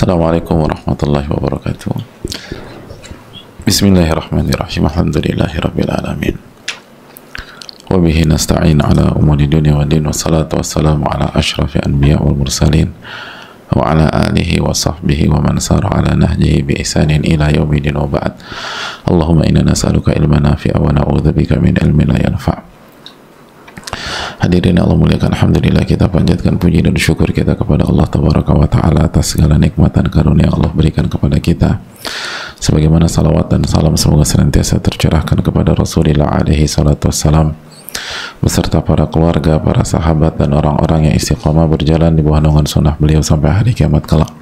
Assalamualaikum warahmatullahi wabarakatuh. Bismillahirrahmanirrahim. Alhamdulillahirabbil alamin. Wa bihi nasta'in ala umuri dunya wa din, wassalatu wassalamu ala asyrafil anbiya wal mursalin wa ala alihi wa sahbihi wa man sara ala nahjihi bi ihsanin ila yaumidin wa ba'd. Allahumma inna nas'aluka ilman nafi'a wa na'udzubika min ilmin la yanfa'. Hadirin Allah muliakan, alhamdulillah kita panjatkan puji dan syukur kita kepada Allah Tabaraka wa Ta'ala atas segala nikmat dan karunia yang Allah berikan kepada kita, sebagaimana salawat dan salam semoga senantiasa tercurahkan kepada Rasulullah alaihi salatu wassalam beserta para keluarga, para sahabat dan orang-orang yang istiqamah berjalan di bawah naungan sunnah beliau sampai hari kiamat kelak.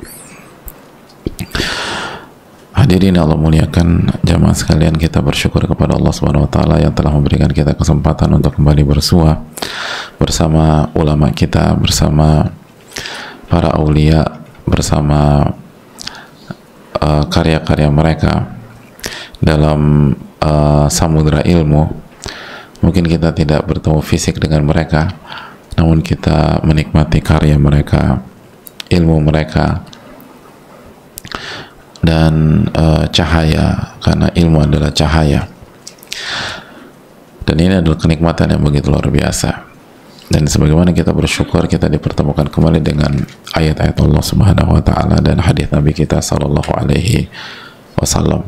Hadirin Allah muliakan, jamaah sekalian, kita bersyukur kepada Allah Subhanahu wa taala yang telah memberikan kita kesempatan untuk kembali bersua bersama ulama kita, bersama para aulia, bersama karya-karya mereka dalam samudra ilmu. Mungkin kita tidak bertemu fisik dengan mereka, namun kita menikmati karya mereka, ilmu mereka, dan cahaya, karena ilmu adalah cahaya, dan ini adalah kenikmatan yang begitu luar biasa. Dan sebagaimana kita bersyukur kita dipertemukan kembali dengan ayat-ayat Allah Subhanahu wa taala dan hadis Nabi kita sallallahu alaihi wasallam.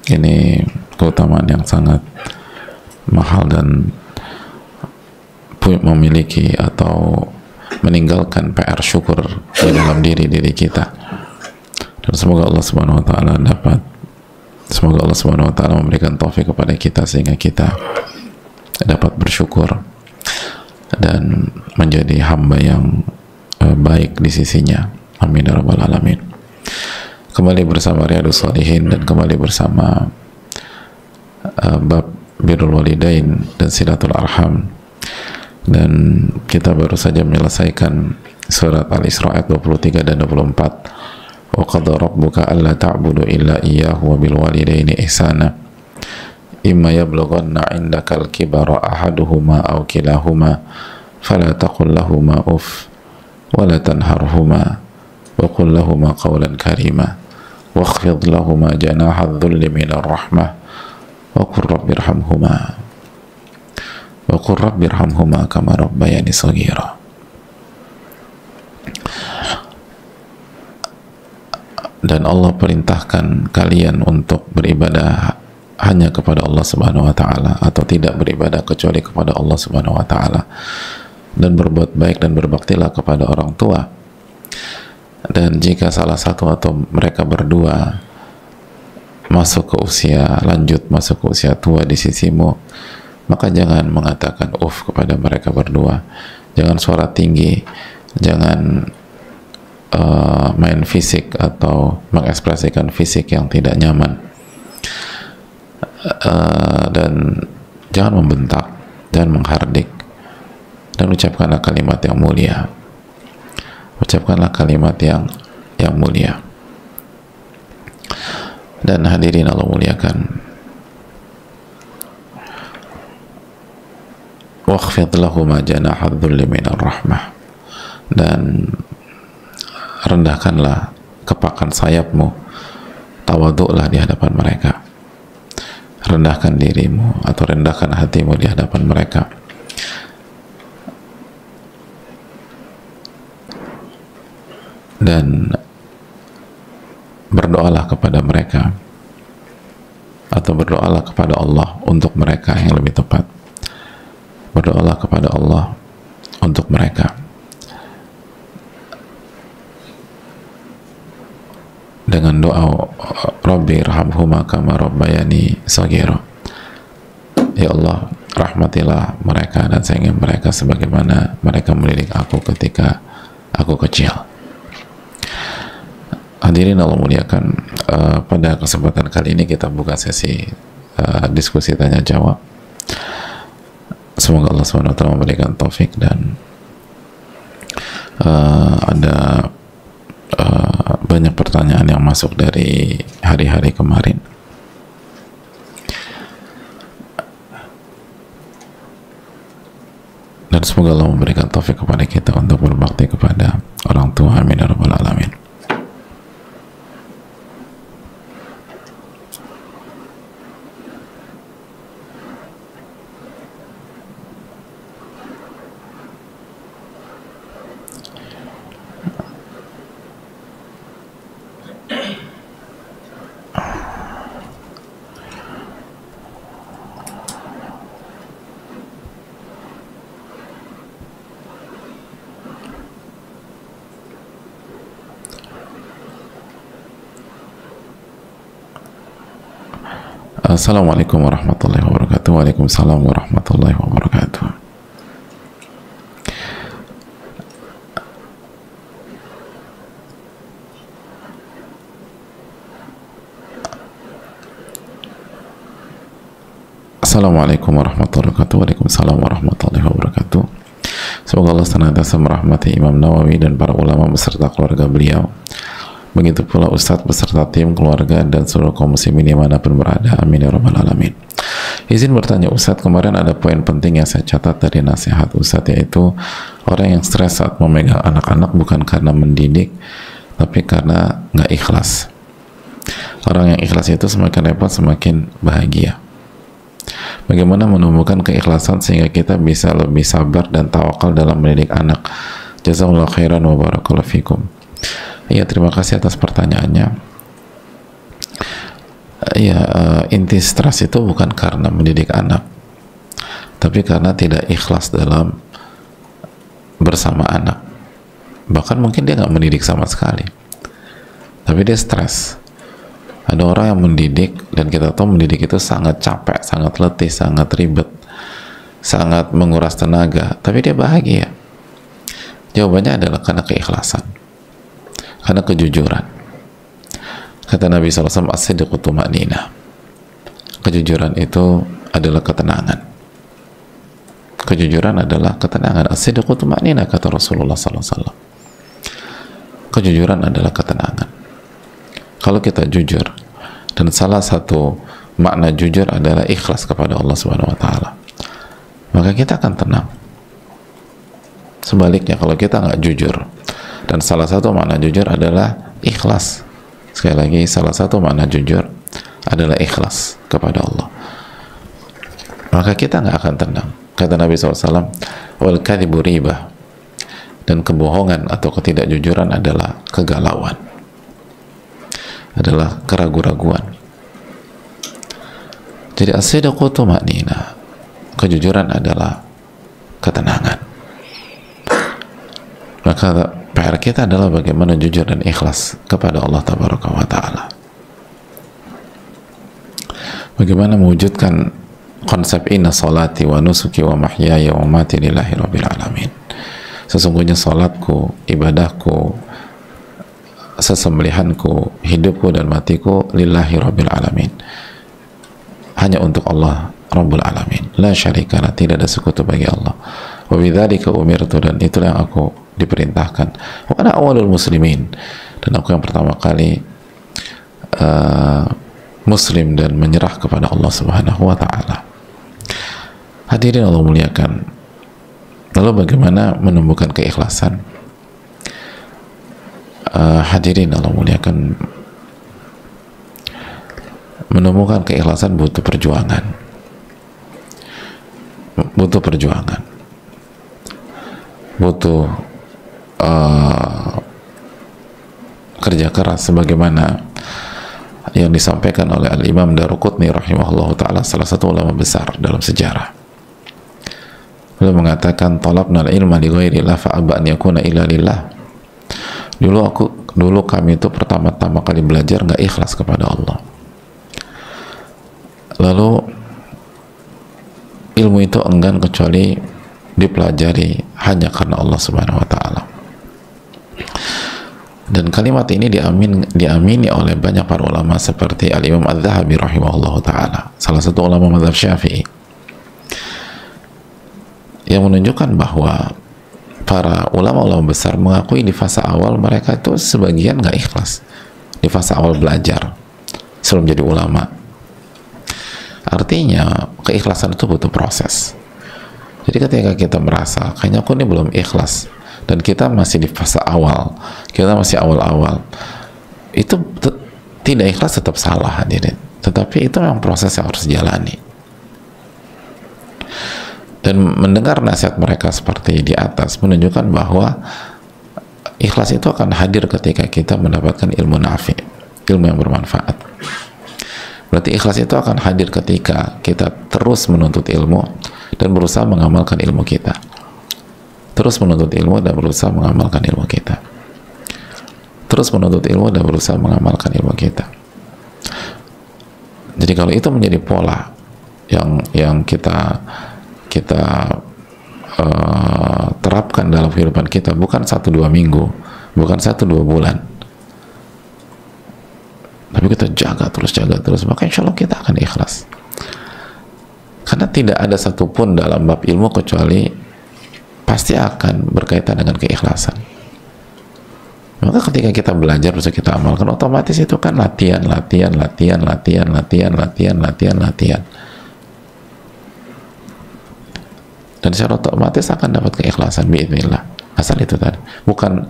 Ini keutamaan yang sangat mahal dan memiliki atau meninggalkan PR syukur di dalam diri kita. Dan semoga Allah Subhanahu wa taala memberikan taufik kepada kita sehingga kita dapat bersyukur dan menjadi hamba yang baik di sisinya. Amin ya rabbal alamin. Kembali bersama Riyadhus Shalihin dan kembali bersama bab birrul walidain dan silatul arham, dan kita baru saja menyelesaikan surat Al-Isra ayat 23 dan 24. Wa qadha rabbuka alla ta'budu illa iyyahu wa bil walidaini ihsana imma yablughanna 'indakal kibara ahaduhuma aw kilahuma fala taqul lahumā uff wa la tanharhumā wa qul lahumā qawlan karīmā wakhfid lahumā janāha adh-dhulli minar rahmah wa qur rabbirhamhumā kamā rabbayani shaghīrā. Dan Allah perintahkan kalian untuk beribadah hanya kepada Allah Subhanahu wa taala, atau tidak beribadah kecuali kepada Allah Subhanahu wa taala, dan berbuat baik dan berbaktilah kepada orang tua. Dan jika salah satu atau mereka berdua masuk ke usia tua di sisimu, maka jangan mengatakan uff kepada mereka berdua, jangan suara tinggi, jangan main fisik atau mengekspresikan fisik yang tidak nyaman, dan jangan membentak dan menghardik, dan ucapkanlah kalimat yang mulia, Dan hadirin Allah muliakan, wakhfid lahumā janāha adh-dhulli minar rahmah, dan rendahkanlah kepakan sayapmu, tawaduklah di hadapan mereka, rendahkan dirimu atau rendahkan hatimu di hadapan mereka, dan berdoalah kepada mereka atau berdoalah kepada Allah untuk mereka, yang lebih tepat berdoalah kepada Allah untuk mereka dengan doa Rabbi irhamhuma kama rabbayani shaghira. Ya Allah, rahmatilah mereka dan sayangi mereka sebagaimana mereka mendidik aku ketika aku kecil. Hadirin Allah muliakan, pada kesempatan kali ini kita buka sesi diskusi tanya jawab. Semoga Allah SWT memberikan taufik dan ada banyak pertanyaan yang masuk dari hari-hari kemarin. Dan semoga Allah memberikan taufik kepada kita untuk berbakti kepada orang tua. Amin ya rabbal alamin. Assalamualaikum warahmatullahi wabarakatuh. Waalaikumsalam warahmatullahi wabarakatuh. Assalamualaikum warahmatullahi wabarakatuh. Waalaikumsalam warahmatullahi wabarakatuh. Semoga Allah senantiasa merahmati Imam Nawawi dan para ulama beserta keluarga beliau. Begitu pula Ustadz beserta tim, keluarga, dan seluruh kaum muslimin dimanapun berada. Amin ya rabbal alamin. Izin bertanya Ustadz, kemarin ada poin penting yang saya catat dari nasihat Ustadz, yaitu orang yang stres saat memegang anak-anak bukan karena mendidik, tapi karena nggak ikhlas. Orang yang ikhlas itu semakin repot, semakin bahagia. Bagaimana menumbuhkan keikhlasan sehingga kita bisa lebih sabar dan tawakal dalam mendidik anak? Jazakallahu khairan wa barakallahu fikum. Ya, terima kasih atas pertanyaannya. Ya, inti stres itu bukan karena mendidik anak, tapi karena tidak ikhlas dalam bersama anak. Bahkan mungkin dia nggak mendidik sama sekali, tapi dia stres. Ada orang yang mendidik, dan kita tahu mendidik itu sangat capek, sangat letih, sangat ribet, sangat menguras tenaga, tapi dia bahagia. Jawabannya adalah karena keikhlasan, karena kejujuran. Kata Nabi SAW, as-sidqu tuma'ninah. Kejujuran itu adalah ketenangan. Kejujuran adalah ketenangan. As-sidqu tuma'ninah, kata Rasulullah SAW. Kejujuran adalah ketenangan. Kalau kita jujur, dan salah satu makna jujur adalah ikhlas kepada Allah Subhanahu wa Ta'ala, maka kita akan tenang. Sebaliknya, kalau kita nggak jujur, dan salah satu makna jujur adalah ikhlas, sekali lagi, salah satu makna jujur adalah ikhlas kepada Allah, maka kita nggak akan tenang. Kata Nabi SAW, wal kadhibu ribah, dan kebohongan atau ketidakjujuran adalah kegalauan, adalah keraguan-raguan. Jadi as-sidqu tuma'ninah, kejujuran adalah ketenangan. Maka PR kita adalah bagaimana jujur dan ikhlas kepada Allah Tabaraka wa Ta'ala. Bagaimana mewujudkan konsep inna salati wa nusuki wa mahyaya wa mati lillahi rabbil alamin. Sesungguhnya salatku, ibadahku, sesembelihanku, hidupku dan matiku lillahi rabbil alamin, hanya untuk Allah Rabbul alamin, la syarikalah, tidak ada sekutu bagi Allah. Wa bidzalika umirtu, dan itulah yang aku diperintahkan. Wa ana awwalul muslimin, dan aku yang pertama kali muslim dan menyerah kepada Allah Subhanahu wa Ta'ala. Hadirin Allah muliakan. Lalu bagaimana menumbuhkan keikhlasan? Hadirin Allah muliakan, menemukan keikhlasan butuh perjuangan, butuh kerja keras, sebagaimana yang disampaikan oleh Al-Imam Daruqutni rahimahullah ta'ala, salah satu ulama besar dalam sejarah. Beliau mengatakan, talabna al-ilma li ghairillah fa aba an yakuna illa lillah. Dulu kami itu pertama-tama kali belajar nggak ikhlas kepada Allah. Lalu ilmu itu enggan kecuali dipelajari hanya karena Allah Subhanahu wa Ta'ala. Dan kalimat ini diamini oleh banyak para ulama seperti Al-Imam Adz-Dzahabi rahimahullah ta'ala, salah satu ulama mazhab Syafi'i, yang menunjukkan bahwa para ulama-ulama besar mengakui di fase awal mereka itu sebagian nggak ikhlas di fase awal belajar sebelum jadi ulama. Artinya keikhlasan itu butuh proses. Jadi ketika kita merasa kayaknya aku ini belum ikhlas dan kita masih di fase awal, kita masih awal-awal, itu tidak ikhlas tetap salah, hadirin. Tetapi itu memang proses yang harus dijalani. Dan mendengar nasihat mereka seperti di atas menunjukkan bahwa ikhlas itu akan hadir ketika kita mendapatkan ilmu nafi, ilmu yang bermanfaat. Berarti ikhlas itu akan hadir ketika kita terus menuntut ilmu dan berusaha mengamalkan ilmu kita. Terus menuntut ilmu dan berusaha mengamalkan ilmu kita. Terus menuntut ilmu dan berusaha mengamalkan ilmu kita. Jadi kalau itu menjadi pola yang kita terapkan dalam kehidupan kita, bukan 1-2 minggu, bukan 1-2 bulan, tapi kita jaga terus, maka insya Allah kita akan ikhlas. Karena tidak ada satupun dalam bab ilmu kecuali pasti akan berkaitan dengan keikhlasan. Maka ketika kita belajar bisa kita amalkan, otomatis itu kan latihan. Dan secara otomatis akan dapat keikhlasan biidznillah. Asal itu tadi. Bukan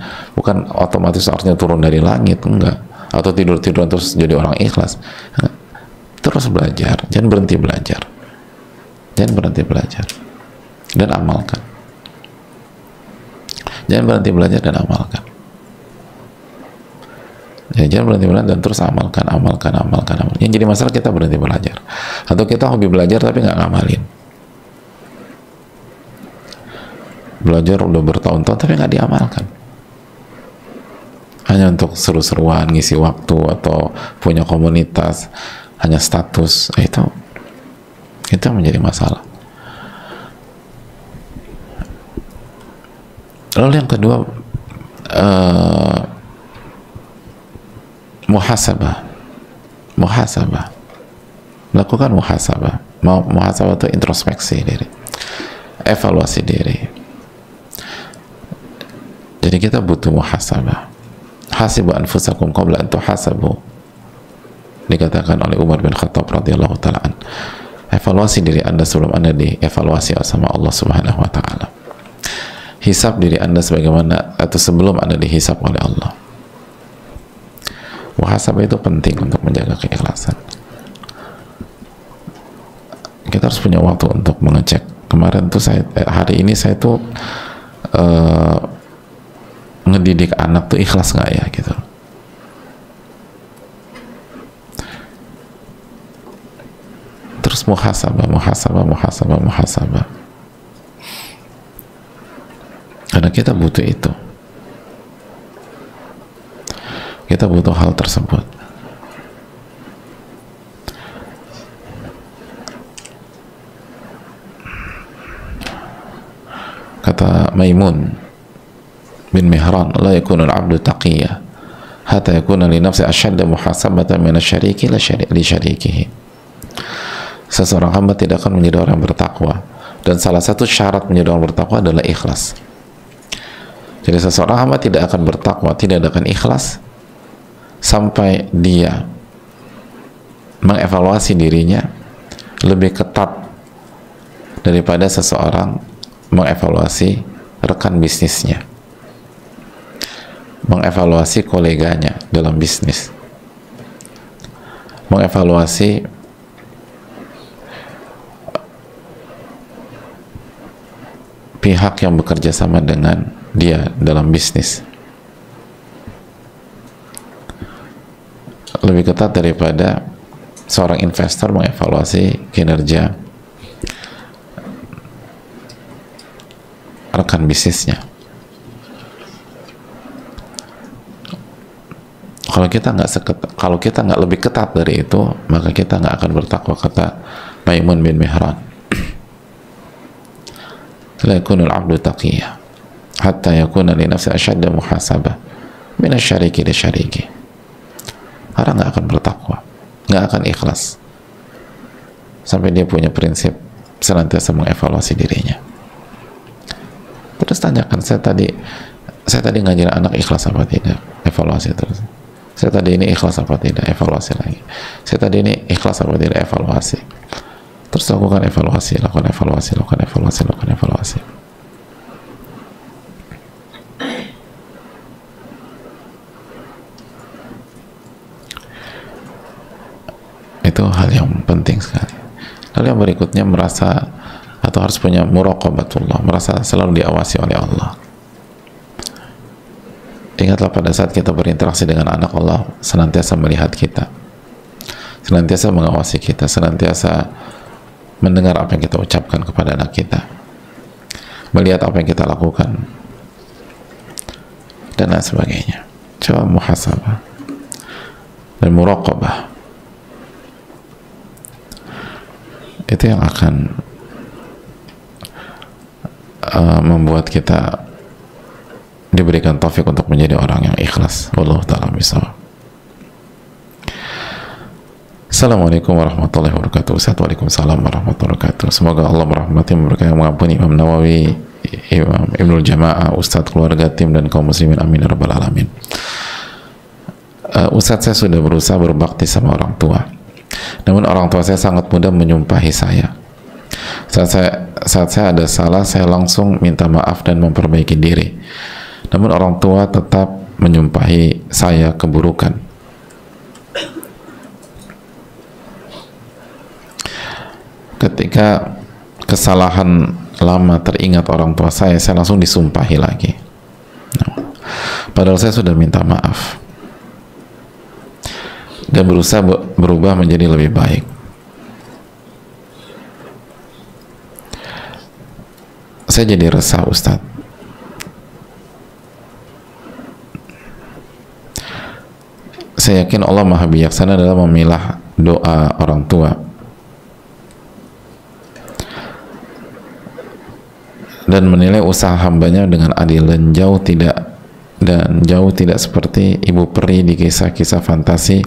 otomatis harusnya turun dari langit, enggak. Atau tidur-tiduran terus jadi orang ikhlas. Terus belajar, jangan berhenti belajar. Dan amalkan. Jangan berhenti belajar dan amalkan. Ya, jangan berhenti belajar dan terus amalkan. Yang jadi masalah kita berhenti belajar. Atau kita hobi belajar tapi nggak ngamalin. Belajar udah bertahun-tahun tapi nggak diamalkan. Hanya untuk seru-seruan, ngisi waktu, atau punya komunitas, hanya status, itu menjadi masalah. Lalu yang kedua, muhasabah. Lakukan muhasabah. Muhasabah itu introspeksi diri, evaluasi diri. Jadi kita butuh muhasabah. Hasibu anfusakum qabla an tuhasabu, dikatakan oleh Umar bin Khattab radhiyallahu ta'ala an. Evaluasi diri Anda sebelum Anda dievaluasi sama Allah Subhanahu wa ta'ala. Hisab diri Anda sebagaimana atau sebelum Anda dihisab oleh Allah. Muhasabah itu penting untuk menjaga keikhlasan. Kita harus punya waktu untuk mengecek. Kemarin tuh hari ini saya tuh ngedidik anak tuh ikhlas nggak ya gitu. Terus muhasabah. Karena kita butuh itu. Kita butuh hal tersebut. Kata Maimun bin Mihran, la yakunu al-'abdu taqiyya hatta yakuna li nafsi ashadda muhasabatan min asy-syariki li syarikihi. Seseorang hamba tidak akan menjadi orang bertakwa, dan salah satu syarat menjadi orang bertakwa adalah ikhlas. Jadi seseorang hamba tidak akan bertakwa, tidak akan ikhlas sampai dia mengevaluasi dirinya lebih ketat daripada seseorang mengevaluasi rekan bisnisnya, mengevaluasi koleganya dalam bisnis, mengevaluasi pihak yang bekerja sama dengan dia dalam bisnis, lebih ketat daripada seorang investor mengevaluasi kinerja rekan bisnisnya. Kalau kita nggak lebih ketat dari itu, maka kita nggak akan bertakwa, kata Maimun bin Mihran. La yakunul 'abdu taqiyya hatta yakuna li nafsi ashadda muhasabah min asy-syariki li syariki. Orang nggak akan bertakwa, nggak akan ikhlas sampai dia punya prinsip senantiasa mengevaluasi dirinya. Terus tanyakan, saya tadi ngajarin anak ikhlas apa tidak, evaluasi terus. Saya tadi ini ikhlas apa tidak, evaluasi lagi. Saya tadi ini ikhlas apa tidak, evaluasi. Terus lakukan evaluasi. Itu hal yang penting sekali. Lalu yang berikutnya, merasa atau harus punya muraqabatullah, merasa selalu diawasi oleh Allah. Ingatlah pada saat kita berinteraksi dengan anak, Allah senantiasa melihat kita, senantiasa mengawasi kita, senantiasa mendengar apa yang kita ucapkan kepada anak kita, melihat apa yang kita lakukan, dan lain sebagainya. Coba muhasabah dan muraqabah. itu yang akan membuat kita diberikan taufik untuk menjadi orang yang ikhlas. Wallahu ta'ala bishawab. Assalamualaikum warahmatullahi wabarakatuh. Waalaikumsalam warahmatullahi wabarakatuh. Semoga Allah merahmati, memberkahi, mengampuni Imam Nawawi, Imam Ibnul Jamaah, Ustadz, keluarga, tim, dan kaum muslimin. Amin ya rabbal alamin. Ustadz, saya sudah berusaha berbakti sama orang tua, namun orang tua saya sangat mudah menyumpahi saya. Saat saya ada salah, saya langsung minta maaf dan memperbaiki diri, namun orang tua tetap menyumpahi saya keburukan. Ketika kesalahan lama teringat orang tua saya langsung disumpahi lagi. Padahal saya sudah minta maaf dan berusaha berubah menjadi lebih baik. Saya jadi resah, Ustadz. Saya yakin Allah Maha Bijaksana dalam memilah doa orang tua, dan menilai usaha hambanya dengan adil dan jauh tidak seperti ibu peri di kisah-kisah fantasi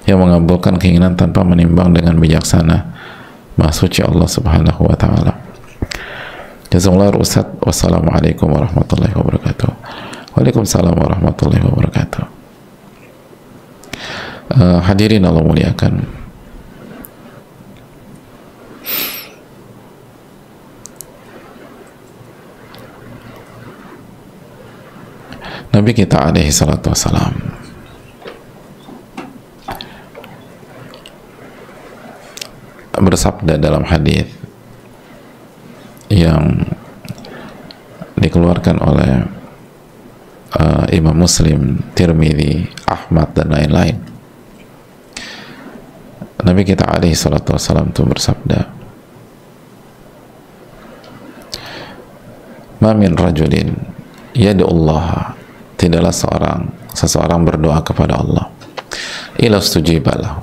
yang mengabulkan keinginan tanpa menimbang dengan bijaksana. Maha suci Allah Subhanahu wa ta'ala. Jazakallahu Ustaz. Wassalamualaikum warahmatullahi wabarakatuh. Waalaikumsalam warahmatullahi wabarakatuh. Hadirin Allah muliakan, Nabi kita alaihi salatu wassalam bersabda dalam hadis yang dikeluarkan oleh Imam Muslim, Tirmidzi, Ahmad, dan lain-lain. Nabi kita alaihi salatu wassalam itu bersabda, "Ma min rajulin yad'ullaha," tidaklah seseorang berdoa kepada Allah, "illa stujiba lahu,"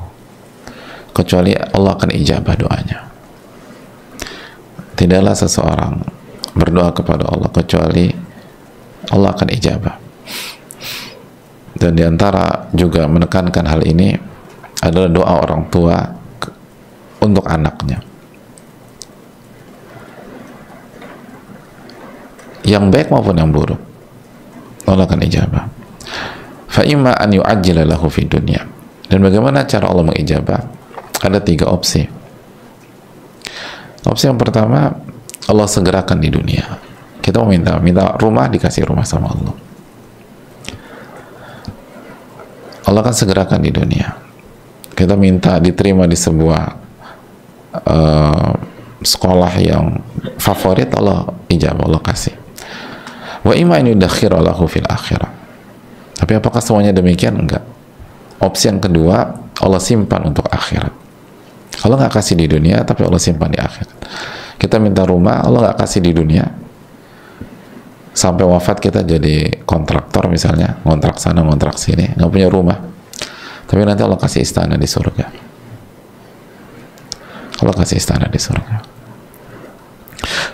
kecuali Allah akan ijabah doanya. Tidaklah seseorang berdoa kepada Allah kecuali Allah akan ijabah. Dan diantara juga menekankan hal ini adalah doa orang tua untuk anaknya, yang baik maupun yang buruk, Allah akan ijabah. Fa imma an yu'ajjila lahu fid dunya. Dan bagaimana cara Allah mengijabah? Ada 3 opsi. Opsi yang pertama, Allah segerakan di dunia. Kita mau minta rumah, dikasih rumah sama Allah. Allah akan segerakan di dunia. Kita minta diterima di sebuah sekolah yang favorit, Allah ijabah, Allah kasih. Wa imma an yudakhkhira lahu fil akhirah. Tapi apakah semuanya demikian? Enggak. Opsi yang kedua, Allah simpan untuk akhirat. Allah nggak kasih di dunia, tapi Allah simpan di akhirat. Kita minta rumah, Allah nggak kasih di dunia, sampai wafat kita jadi kontraktor misalnya, ngontrak sana ngontrak sini, nggak punya rumah, tapi nanti Allah kasih istana di surga. Allah kasih istana di surga.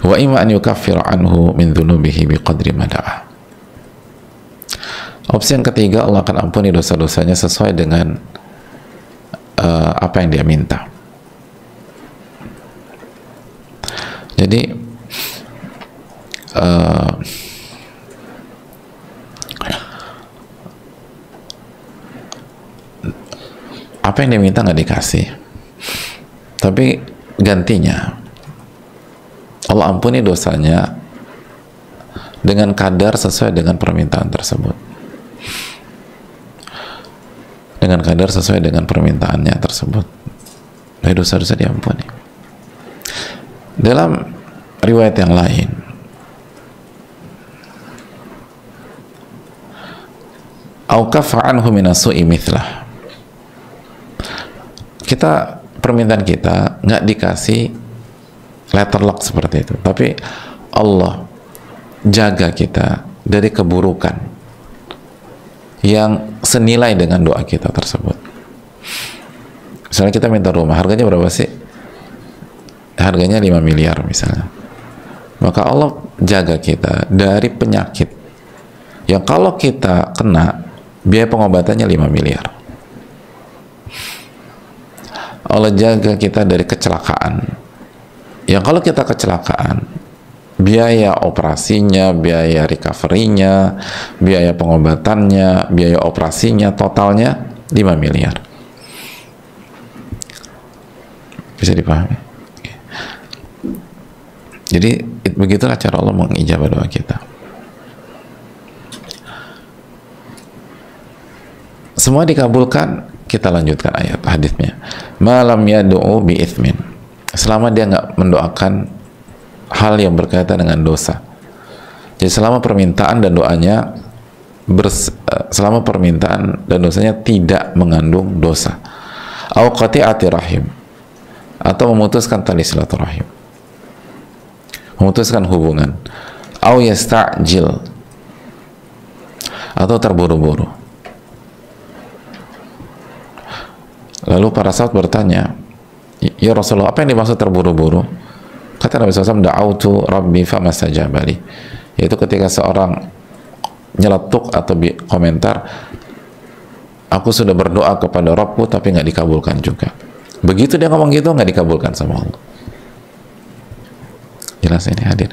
Wa imma an yukaffira anhu min dhunubihi biqadri ma da'a. Opsi yang ketiga, Allah akan ampuni dosa-dosanya sesuai dengan apa yang dia minta. Jadi apa yang diminta nggak dikasih, tapi gantinya Allah ampuni dosanya dengan kadar sesuai dengan permintaan tersebut, dengan kadar sesuai dengan permintaannya tersebut. Dari dosa-dosa diampuni. Dalam riwayat yang lain, au kafa anhu minasu'i mithlah, kita permintaan kita nggak dikasih letterlock seperti itu, tapi Allah jaga kita dari keburukan yang senilai dengan doa kita tersebut. Misalnya kita minta rumah, harganya berapa sih? harganya 5 miliar misalnya, maka Allah jaga kita dari penyakit yang kalau kita kena biaya pengobatannya 5 miliar. Allah jaga kita dari kecelakaan yang kalau kita kecelakaan biaya operasinya, biaya recovery-nya, biaya pengobatannya, biaya operasinya totalnya 5 miliar. Bisa dipahami? Jadi begitulah cara Allah mengijabah doa kita. Semua dikabulkan. Kita lanjutkan ayat hadisnya. Malam yad'u bi itsmin. Selama dia nggak mendoakan hal yang berkaitan dengan dosa. Jadi selama permintaan dan doanya selama permintaan dan dosanya tidak mengandung dosa. Au qati'ati rahim, atau memutuskan tali silaturahim, memutuskan hubungan. Au yasta'jil, atau terburu-buru. Lalu para sahabat bertanya, ya Rasulullah, apa yang dimaksud terburu-buru? Kata Nabi SAW, da'autu rabbi famastajaba li, yaitu ketika seorang nyeletuk atau komentar, aku sudah berdoa kepada Rabbku tapi nggak dikabulkan juga. Begitu dia ngomong gitu, nggak dikabulkan sama Allah. Jelas ini hadir?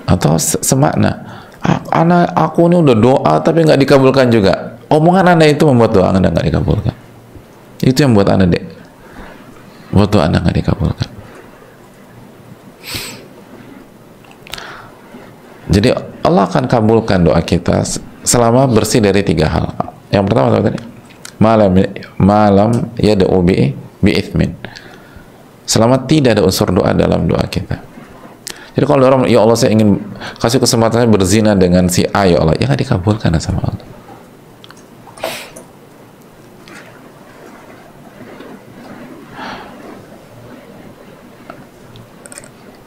Atau semakna, aku ini udah doa tapi nggak dikabulkan juga. Omongan Anda itu membuat doa Anda nggak dikabulkan. Itu yang buat Anda buat doa Anda nggak dikabulkan. Jadi Allah akan kabulkan doa kita selama bersih dari 3 hal. Yang pertama tadi, malam yad'u bi itsmin. Selama tidak ada unsur doa dalam doa kita. Jadi kalau orang, ya Allah saya ingin kasih kesempatan berzina dengan si A, ya Allah, ya nggak dikabulkan sama Allah.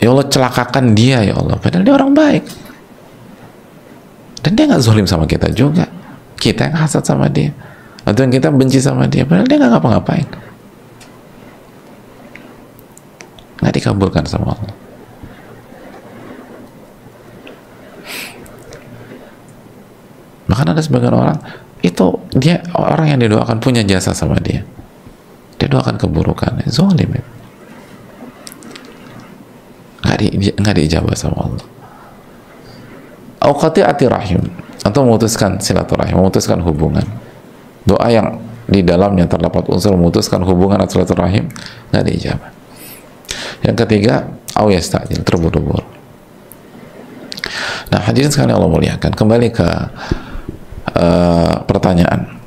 Ya Allah celakakan dia, ya Allah, padahal dia orang baik dan dia nggak zalim sama kita juga. Kita yang hasad sama dia atau yang kita benci sama dia, padahal dia nggak ngapa-ngapain. Nggak dikabulkan sama Allah. Bahkan ada sebagian orang itu dia orang yang didoakan punya jasa sama dia, dia doakan keburukan, zalim ya. Nggak diijabah sama Allah. Au qati'ati rahim, atau memutuskan silaturahim, memutuskan hubungan. Doa yang di dalamnya terdapat unsur memutuskan hubungan atau silaturahim nggak diijabah. Yang ketiga, au yasta'jil, terburu-buru. Nah, hadirin sekalian Allah muliakan, kembali ke pertanyaan.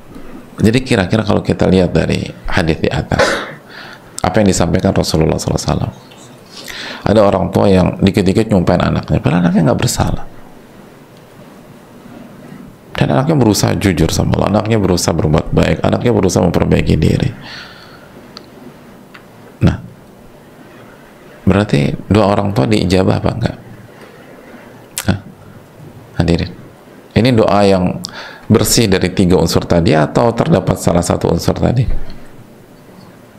Jadi kira-kira kalau kita lihat dari hadis di atas, apa yang disampaikan Rasulullah SAW, ada orang tua yang dikit-dikit nyumpain anaknya, padahal anaknya nggak bersalah. Dan anaknya berusaha jujur sama Allah, anaknya berusaha berbuat baik, anaknya berusaha memperbaiki diri. Nah, berarti doa orang tua diijabah apa enggak? Hah? Hadirin, ini doa yang bersih dari 3 unsur tadi atau terdapat salah satu unsur tadi?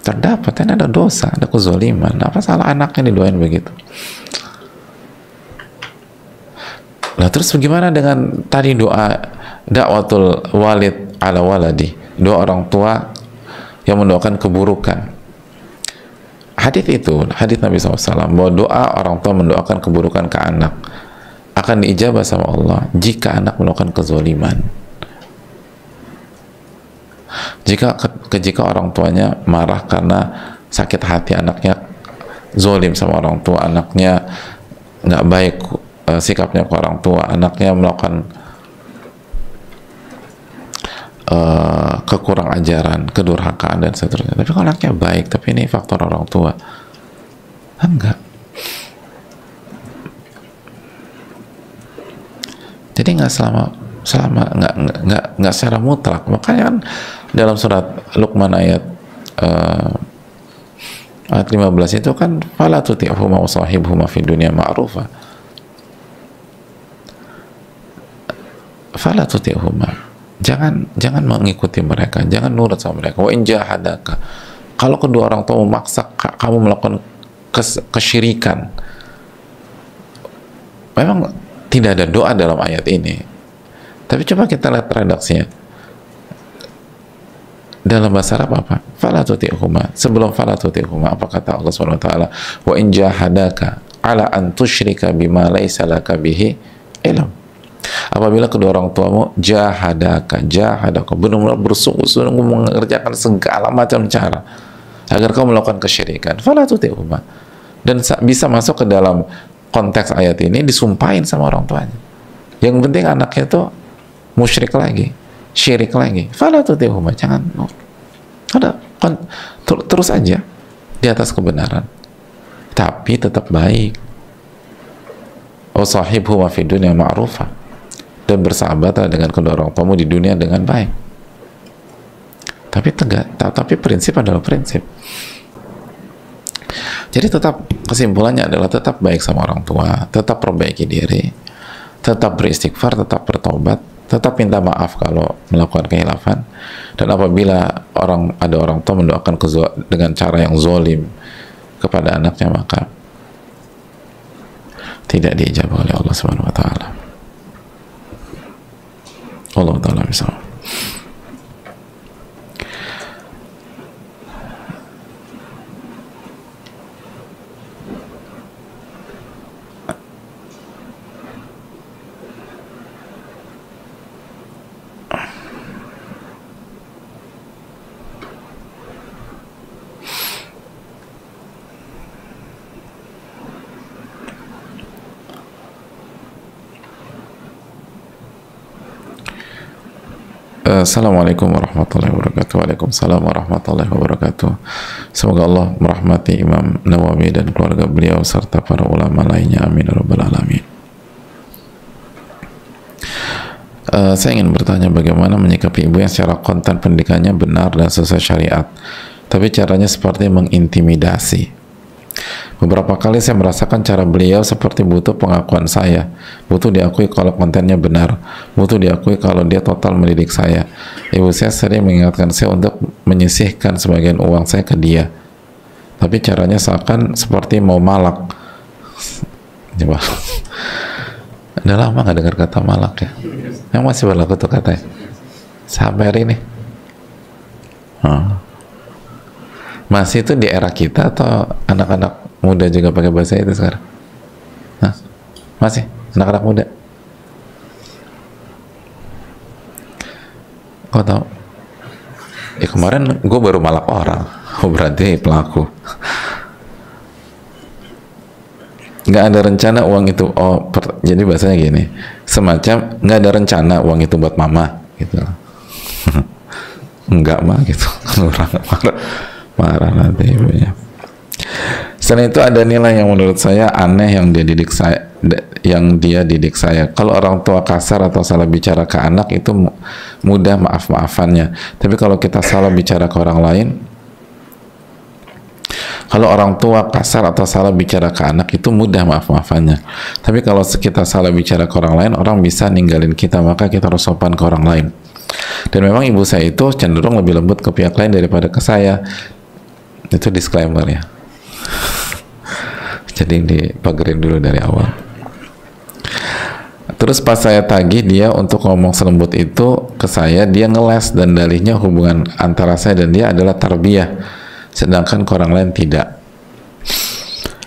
Terdapat, kan ada dosa, ada kezaliman. Apa salah anaknya didoain begitu? Lah terus bagaimana dengan tadi doa dakwatul walid ala waladi, doa orang tua yang mendoakan keburukan? Hadis itu, hadis Nabi SAW, bahwa doa orang tua mendoakan keburukan ke anak akan diijabah sama Allah jika anak melakukan kezaliman. Jika orang tuanya marah karena sakit hati anaknya zalim sama orang tua, anaknya nggak baik sikapnya ke orang tua, anaknya melakukan kekurang ajaran, kedurhakaan dan seterusnya. Tapi kalau anaknya baik, tapi ini faktor orang tua, enggak. Jadi nggak nggak secara mutlak. Makanya kan dalam surat Luqman ayat 15 itu kan, fala tuti'huma wa sahibhuma fid dunya ma'rufa. Fala tuti'huma, jangan mengikuti mereka, jangan nurut sama mereka. Wa in jahadaka, kalau kedua orang tua memaksa kamu melakukan kesyirikan, memang tidak ada doa dalam ayat ini. Tapi coba kita lihat redaksinya. Dalam bahasa Arab apa? Fala tuti'huma. Sebelum fala tuti'huma, apa kata Allah Subhanahu wa taala? Wa in jahadaka ala an tusyrika bima laisa laka bihi ilm. Apabila kedua orang tuamu jahadaka benar-benar bersungguh-sungguh mengerjakan segala macam cara agar kau melakukan kesyirikan, fala tuti'huma. Dan bisa masuk ke dalam konteks ayat ini, disumpahin sama orang tuanya. Yang penting anaknya itu musyrik lagi, syirik lagi, fala tuti'huma, jangan. Ada terus aja di atas kebenaran, tapi tetap baik. Wa sahibhuma fid dunya ma'rufa, dan bersahabatlah dengan kedua orang tuamu di dunia dengan baik. Tapi tapi prinsip adalah prinsip. Jadi tetap, kesimpulannya adalah tetap baik sama orang tua, tetap perbaiki diri, tetap beristighfar, tetap bertobat, tetap minta maaf kalau melakukan kehilafan. Dan apabila ada orang tua mendoakan dengan cara yang zolim kepada anaknya, maka tidak diijabah oleh Allah Subhanahu wa taala. Allah taala bisa. Assalamualaikum warahmatullahi wabarakatuh. Waalaikumsalam warahmatullahi wabarakatuh. Semoga Allah merahmati Imam Nawawi dan keluarga beliau serta para ulama lainnya, amin ya rabbal alamin. Saya ingin bertanya, bagaimana menyikapi ibu yang secara konten pendidikannya benar dan sesuai syariat, tapi caranya seperti mengintimidasi. Beberapa kali saya merasakan cara beliau seperti butuh pengakuan saya, butuh diakui kalau kontennya benar, butuh diakui kalau dia total mendidik saya. Ibu saya sering mengingatkan saya untuk menyisihkan sebagian uang saya ke dia, tapi caranya seakan seperti mau malak. Coba, udah lama nggak dengar kata malak ya? Yang masih berlaku tuh katanya sampai hari ini. Masih itu di era kita atau anak-anak muda juga pakai bahasa itu sekarang? Hah? Masih? Anak-anak muda? Kau tahu? Ya kemarin gue baru malak orang. Oh berarti pelaku. Nggak ada rencana uang itu. Oh, jadi bahasanya gini. Semacam nggak ada rencana uang itu buat mama. Gitu. Enggak mah gitu. Orang marah nanti ibunya. Selain itu ada nilai yang menurut saya aneh yang dia didik saya. Kalau orang tua kasar atau salah bicara ke anak itu mudah maaf-maafannya. Tapi kalau kita salah bicara ke orang lain, kalau orang tua kasar atau salah bicara ke anak itu mudah maaf-maafannya. Tapi kalau kita salah bicara ke orang lain, orang bisa ninggalin kita, maka kita harus sopan ke orang lain. Dan memang ibu saya itu cenderung lebih lembut ke pihak lain daripada ke saya. Itu disclaimer ya. Jadi dipagerin dulu dari awal. Terus pas saya tagih dia untuk ngomong selembut itu ke saya, dia ngeles dan dalihnya hubungan antara saya dan dia adalah tarbiyah, sedangkan ke orang lain tidak.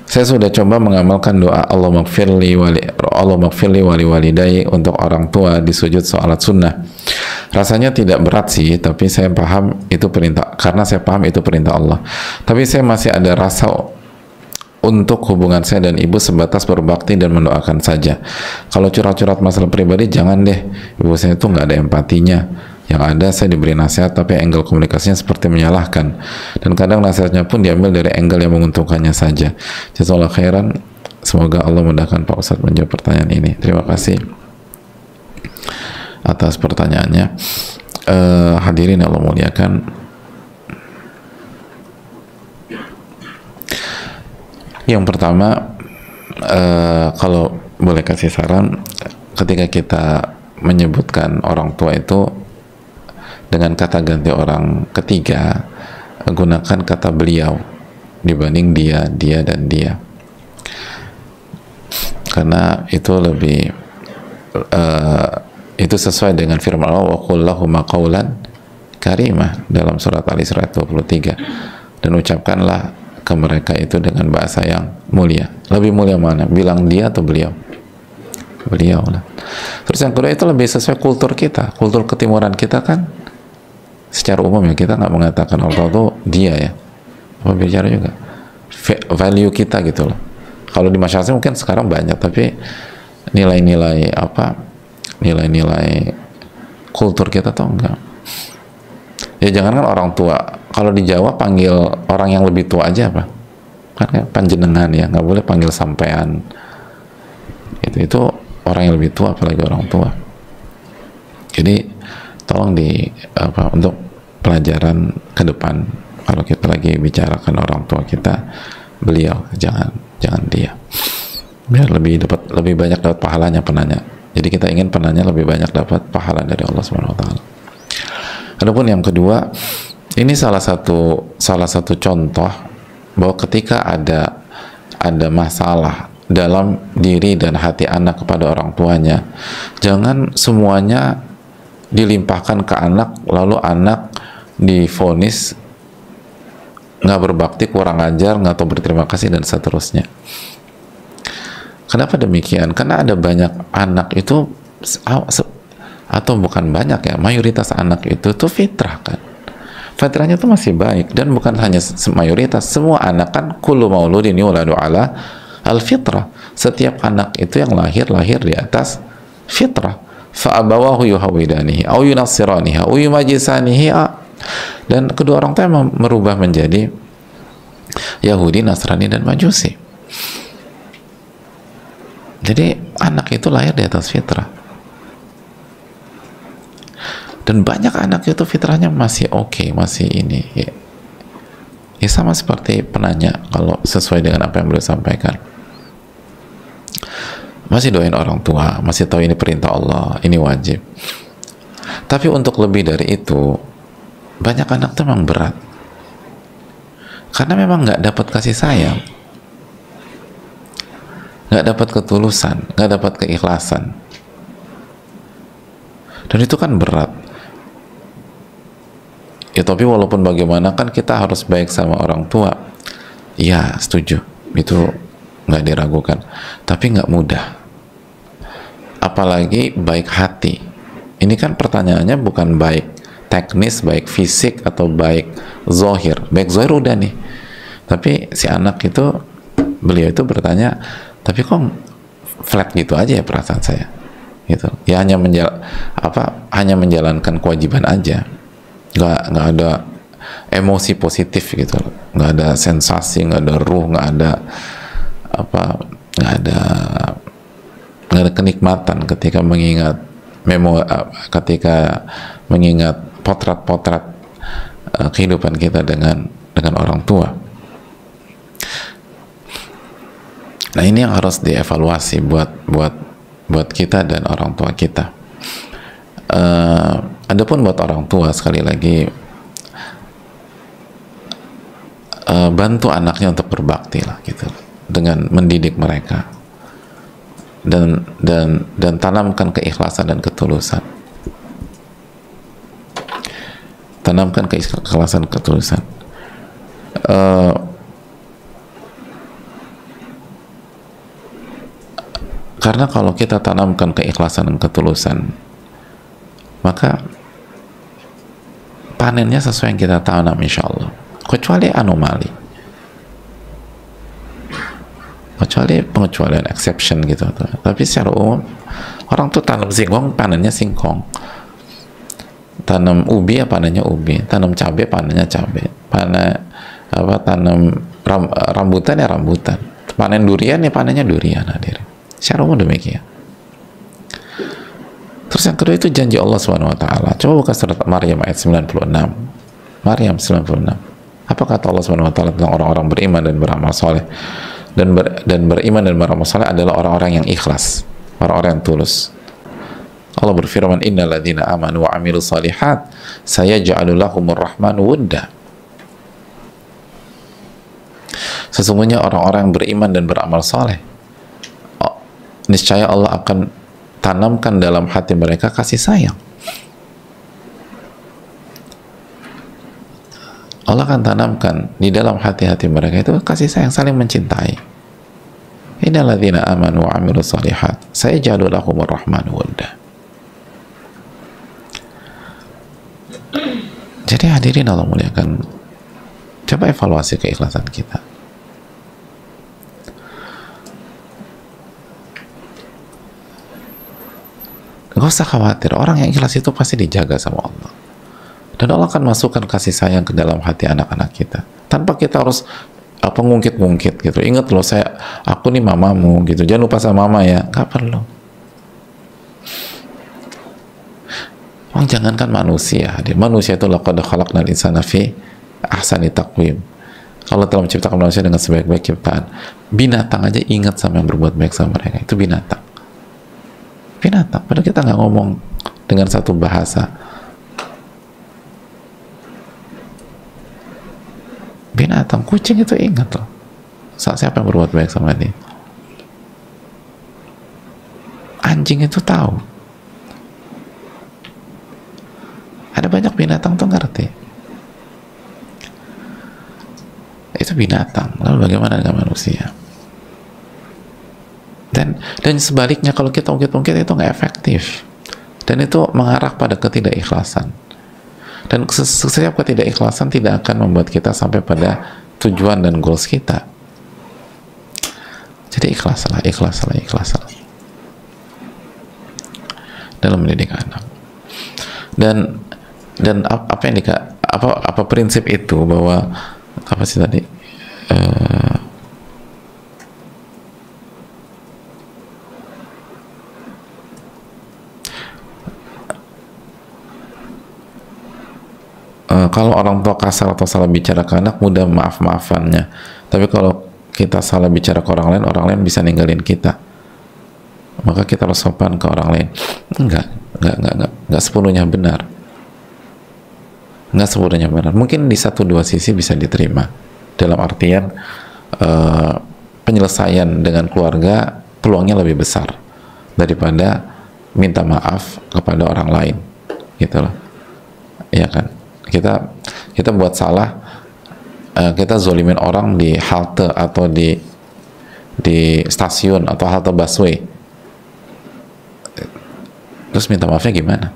Saya sudah coba mengamalkan doa Allahumma gfirli wali walidayya untuk orang tua di sujud salat sunnah. Rasanya tidak berat sih, tapi saya paham itu perintah, karena saya paham itu perintah Allah. Tapi saya masih ada rasa untuk hubungan saya dan ibu sebatas berbakti dan mendoakan saja. Kalau curhat-curhat masalah pribadi jangan deh, ibu saya itu nggak ada empatinya. Yang ada saya diberi nasihat tapi angle komunikasinya seperti menyalahkan, dan kadang nasihatnya pun diambil dari angle yang menguntungkannya saja. Jazakallahu khairan. Semoga Allah mudahkan Pak Ustadz menjawab pertanyaan ini. Terima kasih atas pertanyaannya. Hadirin Allah muliakan, yang pertama, kalau boleh kasih saran, ketika kita menyebutkan orang tua itu dengan kata ganti orang ketiga, gunakan kata beliau dibanding dia, dan dia, karena itu lebih itu sesuai dengan firman Allah, wa qul lahum qawlan karimah, dalam surat Al-Isra 23, dan ucapkanlah ke mereka itu dengan bahasa yang mulia. Lebih mulia mana? Bilang dia atau beliau? Beliau lah. Terus yang kedua, itu lebih sesuai kultur kita, kultur ketimuran kita kan secara umum ya, kita nggak mengatakan Allah itu dia ya, apa bicara juga value kita gitu loh. Kalau di masyarakat mungkin sekarang banyak, tapi nilai-nilai apa, nilai-nilai kultur kita tuh enggak. Ya jangankan orang tua, kalau di Jawa panggil orang yang lebih tua aja apa? Kan panjenengan ya, nggak boleh panggil sampean. Itu orang yang lebih tua, apalagi orang tua. Jadi tolong untuk pelajaran ke depan, kalau kita lagi bicarakan orang tua kita, beliau, jangan dia, biar lebih banyak dapat pahalanya penanya. Jadi kita ingin penanya lebih banyak dapat pahala dari Allah Subhanahu wa taala. Adapun yang kedua, ini salah satu contoh bahwa ketika ada masalah dalam diri dan hati anak kepada orang tuanya, jangan semuanya dilimpahkan ke anak, lalu anak divonis nggak berbakti, kurang ajar, nggak tahu berterima kasih, dan seterusnya. Kenapa demikian? Karena ada banyak anak itu, atau bukan banyak ya, mayoritas anak itu tuh fitrah kan, fitrahnya tuh masih baik. Dan bukan hanya mayoritas, semua anak kan, kullu mauludin yuladu ala al-fitrah, setiap anak itu yang lahir di atas fitrah. Fa'abawahu yuhawidanihi au yunassiranihi au yumajisanihi, dan kedua orang tua merubah menjadi Yahudi, Nasrani, dan Majusi. Jadi anak itu lahir di atas fitrah. Dan banyak anak itu fitrahnya masih oke, masih ini ya sama seperti penanya, kalau sesuai dengan apa yang beliau sampaikan, masih doain orang tua, masih tahu ini perintah Allah, ini wajib. Tapi untuk lebih dari itu, banyak anak itu memang berat, karena memang nggak dapat kasih sayang, nggak dapat ketulusan, nggak dapat keikhlasan, dan itu kan berat. Ya tapi walaupun bagaimana kan kita harus baik sama orang tua, ya setuju, itu nggak diragukan, tapi nggak mudah. Apalagi baik hati, ini kan pertanyaannya bukan baik teknis, baik fisik, atau baik zohir. Baik zohir udah nih, tapi si anak itu, beliau itu bertanya, tapi kok flat gitu aja ya perasaan saya gitu ya, hanya menjalankan kewajiban aja, nggak ada emosi positif gitu, nggak ada sensasi, nggak ada ruh, nggak ada kenikmatan ketika mengingat potret-potret kehidupan kita dengan orang tua. Nah ini yang harus dievaluasi buat kita dan orang tua kita. Adapun buat orang tua, sekali lagi, bantu anaknya untuk berbakti lah gitu, dengan mendidik mereka, dan tanamkan keikhlasan dan ketulusan. Tanamkan keikhlasan, ketulusan. Karena kalau kita tanamkan keikhlasan dan ketulusan, maka panennya sesuai yang kita tanam, insya Allah. Kecuali anomali, kecuali pengecualian, exception gitu. Tapi secara umum, orang tuh tanam singkong, panennya singkong. Tanam ubi, ya panennya ubi. Tanam cabai, panennya cabai. Tanam rambutan, ya rambutan. Panen durian, ya panennya durian. Hadirin. Secara umum demikian. Terus yang kedua itu janji Allah SWT. Coba buka surat Maryam ayat 96. Maryam 96. Apa kata Allah SWT tentang orang-orang beriman dan beramal soleh? Dan beriman dan beramal soleh adalah orang-orang yang ikhlas, orang-orang yang tulus. Allah berfirman, innal ladzina amanu wa amilus solihat sayaj'alu lahumur rahmanu wudda. Sesungguhnya orang-orang yang beriman dan beramal soleh, niscaya Allah akan tanamkan dalam hati mereka kasih sayang. Allah akan tanamkan di dalam hati-hati mereka itu kasih sayang, saling mencintai. Innal ladzina amanu wa 'amilus shalihat sayaj'alu lahumur rahmanu wadda. Jadi hadirin Allah muliakan, coba evaluasi keikhlasan kita. Gak usah khawatir, orang yang ikhlas itu pasti dijaga sama Allah. Dan Allah akan masukkan kasih sayang ke dalam hati anak-anak kita. Tanpa kita harus ngungkit-ngungkit gitu. Ingat loh, aku nih mamamu gitu. Jangan lupa sama mama ya. Gak perlu. Jangankan manusia. Manusia itu laqad khalaqnal insana fi ahsani taqwim. Allah telah menciptakan manusia dengan sebaik-baik ciptaan. Binatang aja ingat sama yang berbuat baik sama mereka. Itu binatang. Binatang. Padahal kita nggak ngomong dengan satu bahasa. Binatang, kucing itu ingat loh. Siapa yang berbuat baik sama dia. Anjing itu tahu. Ada banyak binatang tuh ngerti. Itu binatang. Lalu bagaimana dengan manusia? Dan sebaliknya, kalau kita ungkit-ungkit itu nggak efektif. Dan itu mengarah pada ketidakikhlasan. Dan setiap ketidakikhlasan tidak akan membuat kita sampai pada tujuan dan goals kita. Jadi ikhlaslah dalam mendidik anak. Dan apa yang apa prinsip itu, bahwa apa sih tadi, kalau orang tua kasar atau salah bicara ke anak, mudah maaf-maafannya. Tapi kalau kita salah bicara ke orang lain bisa ninggalin kita. Maka kita harus sopan ke orang lain. Enggak sepenuhnya benar. Enggak sepenuhnya benar. Mungkin di satu dua sisi bisa diterima. Dalam artian penyelesaian dengan keluarga peluangnya lebih besar daripada minta maaf kepada orang lain. Gitu loh. Iya kan? Kita buat salah, kita zolimin orang di halte atau di stasiun atau halte busway, terus minta maafnya gimana?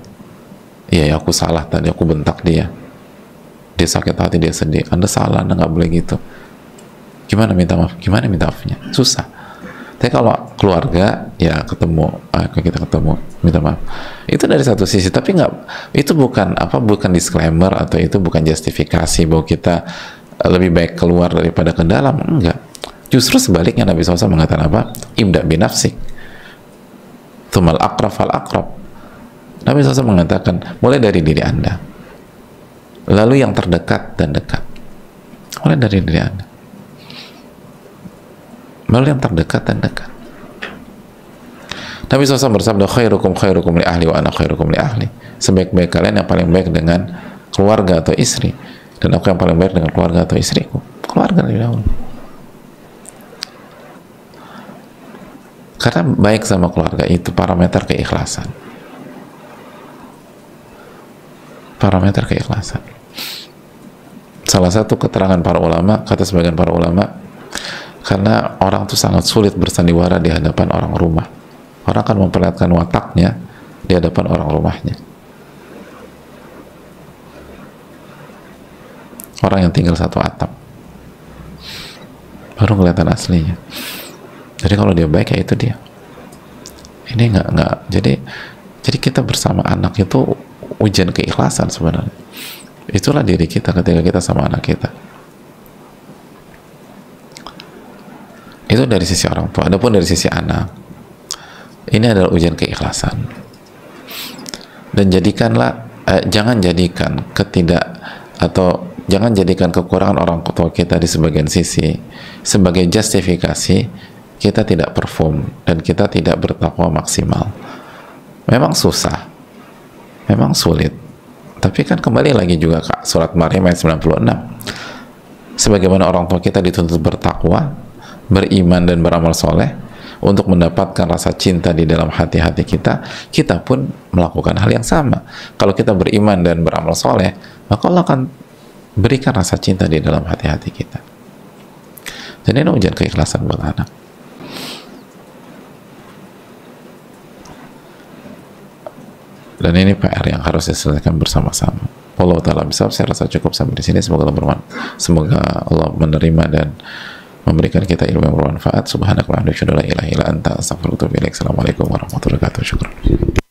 Iya ya, aku salah tadi, aku bentak dia sakit hati, dia sedih. Anda salah, Anda nggak boleh gitu. Gimana minta maaf? Gimana minta maafnya? Susah. Tapi kalau keluarga, ya kita ketemu, minta maaf. Itu dari satu sisi, tapi nggak, itu bukan disclaimer atau itu bukan justifikasi bahwa kita lebih baik keluar daripada ke dalam. Enggak. Justru sebaliknya, Nabi SAW mengatakan apa? Ibda binafsik, tumal akrab fal akrab. Nabi SAW mengatakan, mulai dari diri Anda, lalu yang terdekat dan dekat. Mulai dari diri Anda, lalu yang terdekat dan dekat. Nabi SAW bersabda, khairukum li ahli wa ana khairukum li ahli. Sebaik-baik kalian yang paling baik dengan keluarga atau istri, dan aku yang paling baik dengan keluarga atau istriku. Keluarga lebih dahulu. Karena baik sama keluarga itu parameter keikhlasan. Parameter keikhlasan. Salah satu keterangan para ulama, kata sebagian para ulama, karena orang itu sangat sulit bersandiwara di hadapan orang rumah. Orang akan memperlihatkan wataknya di hadapan orang rumahnya. Orang yang tinggal satu atap baru kelihatan aslinya. Jadi kalau dia baik, ya itu dia. Ini nggak. Jadi kita bersama anak itu ujian keikhlasan sebenarnya. Itulah diri kita ketika kita sama anak kita. Itu dari sisi orang tua. Adapun dari sisi anak, ini adalah ujian keikhlasan. Dan jangan jadikan kekurangan orang tua kita di sebagian sisi sebagai justifikasi kita tidak perform dan kita tidak bertakwa maksimal. Memang susah, memang sulit. Tapi kan kembali lagi juga Kak, surat Maryam ayat 96. Sebagaimana orang tua kita dituntut bertakwa, beriman dan beramal soleh untuk mendapatkan rasa cinta di dalam hati-hati kita, kita pun melakukan hal yang sama. Kalau kita beriman dan beramal soleh, maka Allah akan berikan rasa cinta di dalam hati-hati kita. Dan ini ujian keikhlasan buat anak. Dan ini PR yang harus diselesaikan bersama-sama. Allah Ta'ala bisa, saya rasa cukup sampai di sini. Semoga Allah menerima dan memberikan kita ilmu yang bermanfaat. Subhanakallahumma wa bihamdika, la ilaha illa anta, astaghfiruka wa atubu ilaik. Assalamualaikum warahmatullahi wabarakatuh. Syukran.